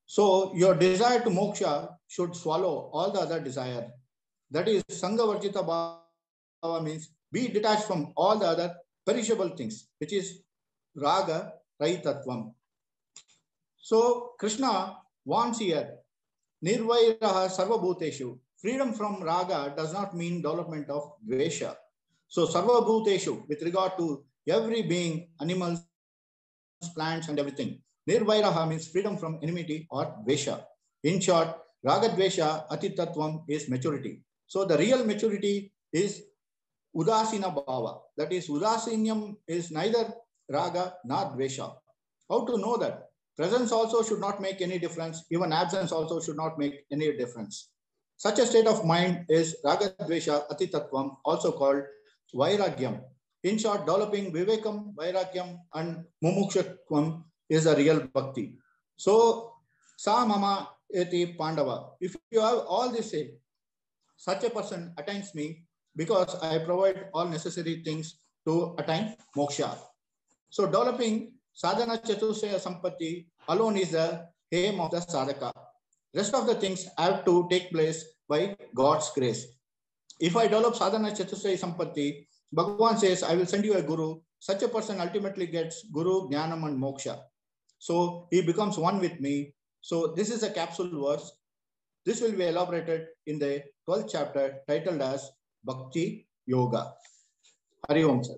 So your desire to moksha should swallow all the other desire. That is Sangha Varjita Bhava means be detached from all the other perishable things, which is raga rahitatvam. So Krishna wants here, nirvairaha sarvabhuteshu. Freedom from raga does not mean development of dvesha. So sarvabhuteshu, with regard to every being, animals, plants and everything. Nirvairaha means freedom from enmity or dvesha. In short, raga dvesha atitatvam is maturity. So the real maturity is udasina bhava. That is, udasinyam is neither raga nor dvesha. How to know that? Presence also should not make any difference. Even absence also should not make any difference. Such a state of mind is raga dvesha atitatvam, also called vairagyam. In short, developing vivekam, vairagyam and mumukshutvam is a real bhakti. So, sa mama eti pandava. If you have all this, such a person attains me because I provide all necessary things to attain moksha. So developing sadhana chatusraya sampatti alone is the aim of the sadhaka. Rest of the things have to take place by God's grace. If I develop sadhana chatusraya sampatti, Bhagavan says, I will send you a guru. Such a person ultimately gets guru, jnanam and moksha. So he becomes one with me. So this is a capsule verse. This will be elaborated in the 12th chapter titled as Bhakti Yoga. Hari Om Sir.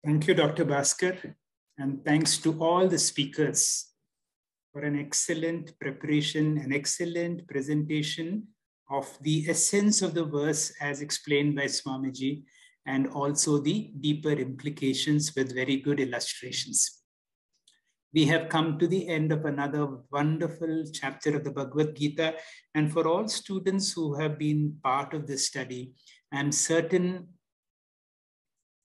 Thank you, Dr. Bhaskar. And thanks to all the speakers for an excellent preparation, an excellent presentation of the essence of the verse as explained by Swamiji, and also the deeper implications with very good illustrations. We have come to the end of another wonderful chapter of the Bhagavad Gita. And for all students who have been part of this study, I'm certain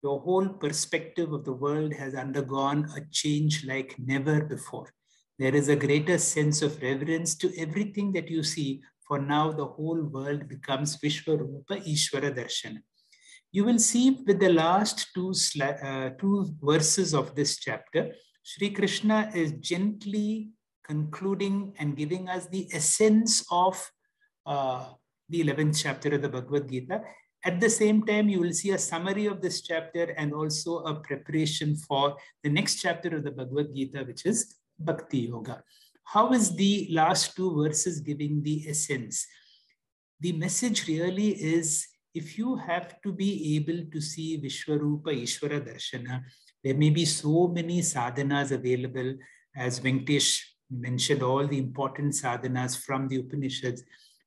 your whole perspective of the world has undergone a change like never before. There is a greater sense of reverence to everything that you see. For now, the whole world becomes Viśva, rūpa, Ishvara, darśanam. You will see with the last two verses of this chapter, Sri Krishna is gently concluding and giving us the essence of the 11th chapter of the Bhagavad Gita. At the same time, you will see a summary of this chapter and also a preparation for the next chapter of the Bhagavad Gita, which is Bhakti Yoga. How is the last two verses giving the essence? The message really is, if you have to be able to see Vishwarupa, Ishvara, Darshana, there may be so many sadhanas available, as Venkatesh mentioned, all the important sadhanas from the Upanishads,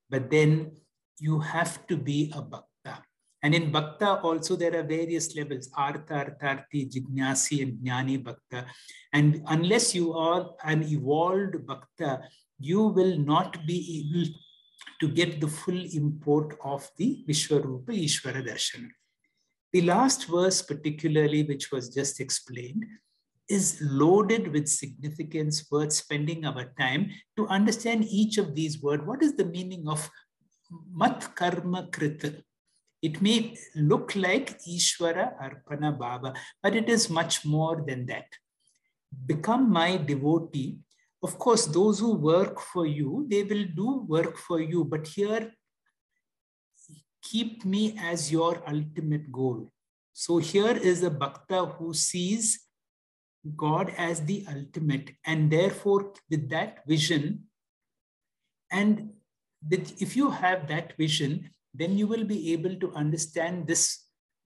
but then you have to be a bhakta. And in bhakta also there are various levels, artha, artharthi, jignasi, and jnani bhakta. And unless you are an evolved bhakta, you will not be able to get the full import of the Vishwarupa, Ishvara, Darshana. The last verse particularly, which was just explained, is loaded with significance worth spending our time to understand each of these words. What is the meaning of mat karma krita? It may look like Ishvara, Arpana, Bhava, but it is much more than that. Become my devotee. Of course, those who work for you, they will do work for you, but here, keep me as your ultimate goal. So here is a bhakta who sees God as the ultimate, and therefore with that vision, and if you have that vision, then you will be able to understand this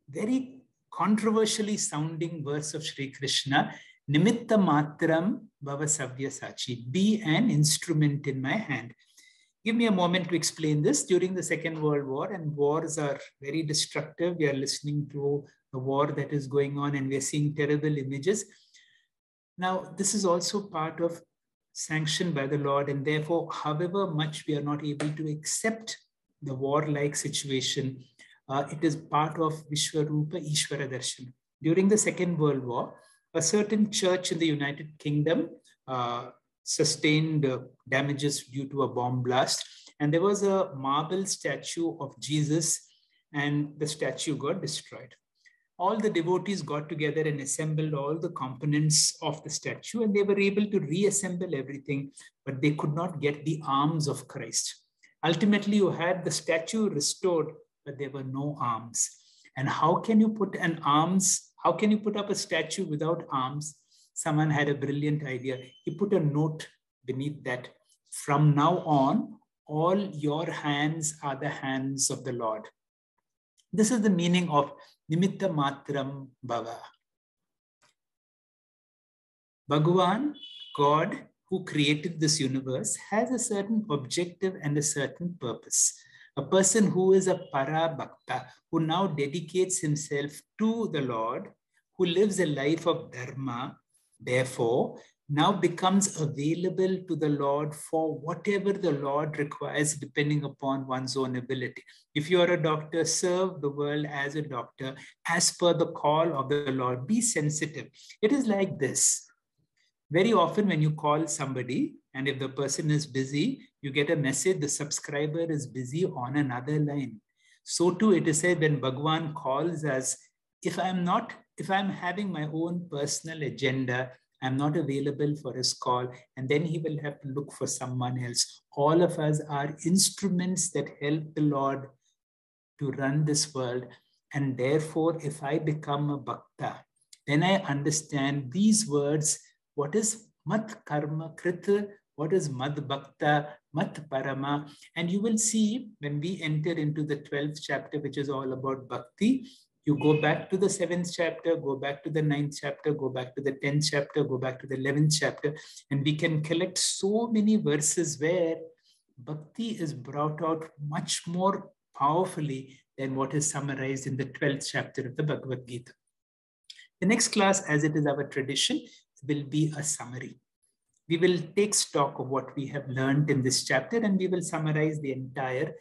very controversially sounding verse of Sri Krishna, Nimitta matram bhava savyasachi, be an instrument in my hand. Give me a moment to explain this. During the Second World War, and wars are very destructive, we are listening to the war that is going on and we are seeing terrible images. Now, this is also part of sanctioned by the Lord, and therefore, however much we are not able to accept the war-like situation, it is part of Vishwarupa, Ishvara Darshana. During the Second World War, a certain church in the United Kingdom sustained damages due to a bomb blast. And there was a marble statue of Jesus, and the statue got destroyed. All the devotees got together and assembled all the components of the statue, and they were able to reassemble everything, but they could not get the arms of Christ. Ultimately, you had the statue restored, but there were no arms. And how can you put how can you put up a statue without arms? Someone had a brilliant idea. He put a note beneath that. From now on, all your hands are the hands of the Lord. This is the meaning of Nimitta Matram Bhava. Bhagavan, God, who created this universe, has a certain objective and a certain purpose. A person who is a para bhakta, who now dedicates himself to the Lord, who lives a life of dharma, therefore, now becomes available to the Lord for whatever the Lord requires, depending upon one's own ability. If you are a doctor, serve the world as a doctor, as per the call of the Lord. Be sensitive. It is like this. Very often when you call somebody, and if the person is busy, you get a message, the subscriber is busy on another line. So too, it is said when Bhagavan calls us, if I'm having my own personal agenda, I'm not available for his call, and then he will have to look for someone else. All of us are instruments that help the Lord to run this world. And therefore, if I become a bhakta, then I understand these words. What is mat karma krita? What is mad bhakta, mat parama? And you will see when we enter into the 12th chapter, which is all about bhakti, you go back to the 7th chapter, go back to the 9th chapter, go back to the 10th chapter, go back to the 11th chapter, and we can collect so many verses where bhakti is brought out much more powerfully than what is summarized in the 12th chapter of the Bhagavad Gita. The next class, as it is our tradition, will be a summary. We will take stock of what we have learned in this chapter, and we will summarize the entire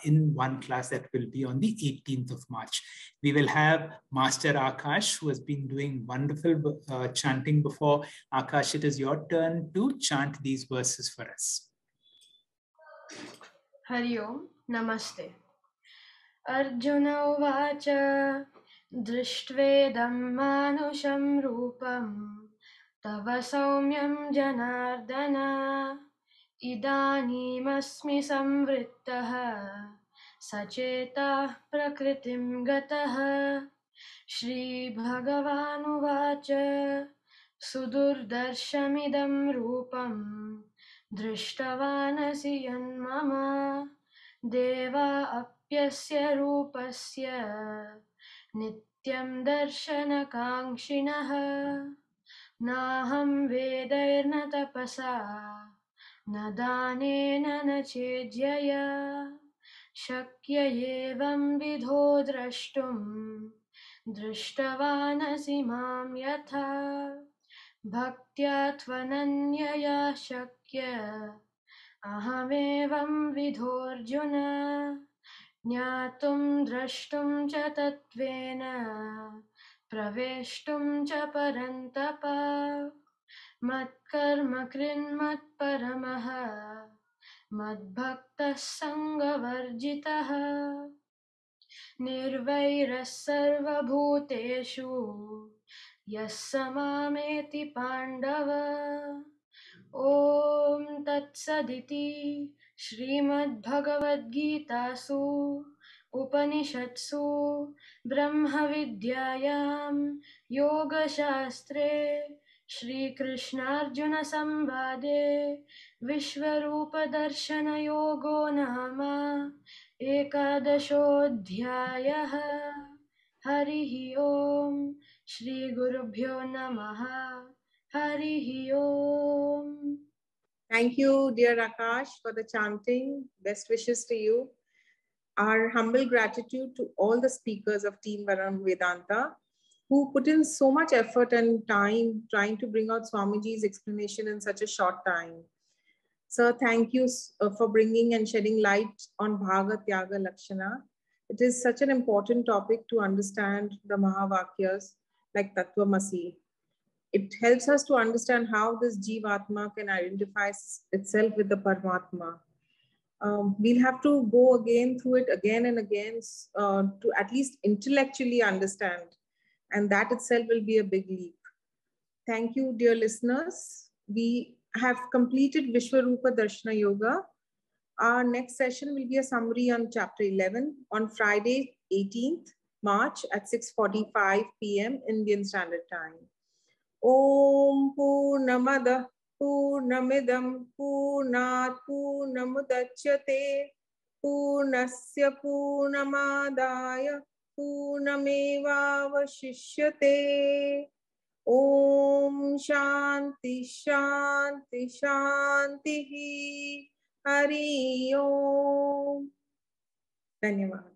in one class that will be on the 18th of March. We will have Master Akash, who has been doing wonderful chanting before. Akash, it is your turn to chant these verses for us. Hari Om, Namaste. Arjuna uvacha drishtvedam manusham rūpam tava saumyam janardana idanimasmi samvrittaha sachetah prakritim gataha. Shri Bhagavan uvacha sudurdarshamidam rūpam drishtavanasi yanmama deva apyasya rūpasya nityam darshanakankshinaha naham vedairna tapasa na danena na chejyaya shakya evam vidho drashtum drishtavanasi mam yatha bhaktya tvananyaya shakya ahamevam vidhorjuna jnatum drashtum cha tatvena praveshtum cha parantapa matkarma krin matparamaha madbhaktas sangavarjitaha nirvairas sarvabhuteshu yassamameti pandava. Om Tat Saditi Srimad Bhagavad Gita Su Upanishatsu Brahma Vidyayam Yoga Shastre Shri Krishna Arjuna Samvade Viśva rūpa darśana yogo nama ekadashodhyayaha. Harihi Om. Shri Gurubhyo Namaha. Harihi Om. Thank you, dear Akash, for the chanting. Best wishes to you. Our humble gratitude to all the speakers of Team Varam Vedanta who put in so much effort and time trying to bring out Swamiji's explanation in such a short time. Sir, thank you for bringing and shedding light on Bhāga, Tyaga, Lakshana. It is such an important topic to understand the Mahavakyas like Tattvamasi. It helps us to understand how this Jivatma can identify itself with the Paramatma. We'll have to go again through it again and again to at least intellectually understand. And that itself will be a big leap. Thank you, dear listeners. We have completed Viśva rūpa darshana yoga. Our next session will be a summary on chapter 11 on Friday, 18th March at 6:45 p.m. Indian Standard Time. Om Purnamada Purnamidam Purnat Purnamudachyate Purnasya Purnamadaya Purnamevavashishyate. Om Shanti Shanti Shanti Hari Om. Dhanyavad.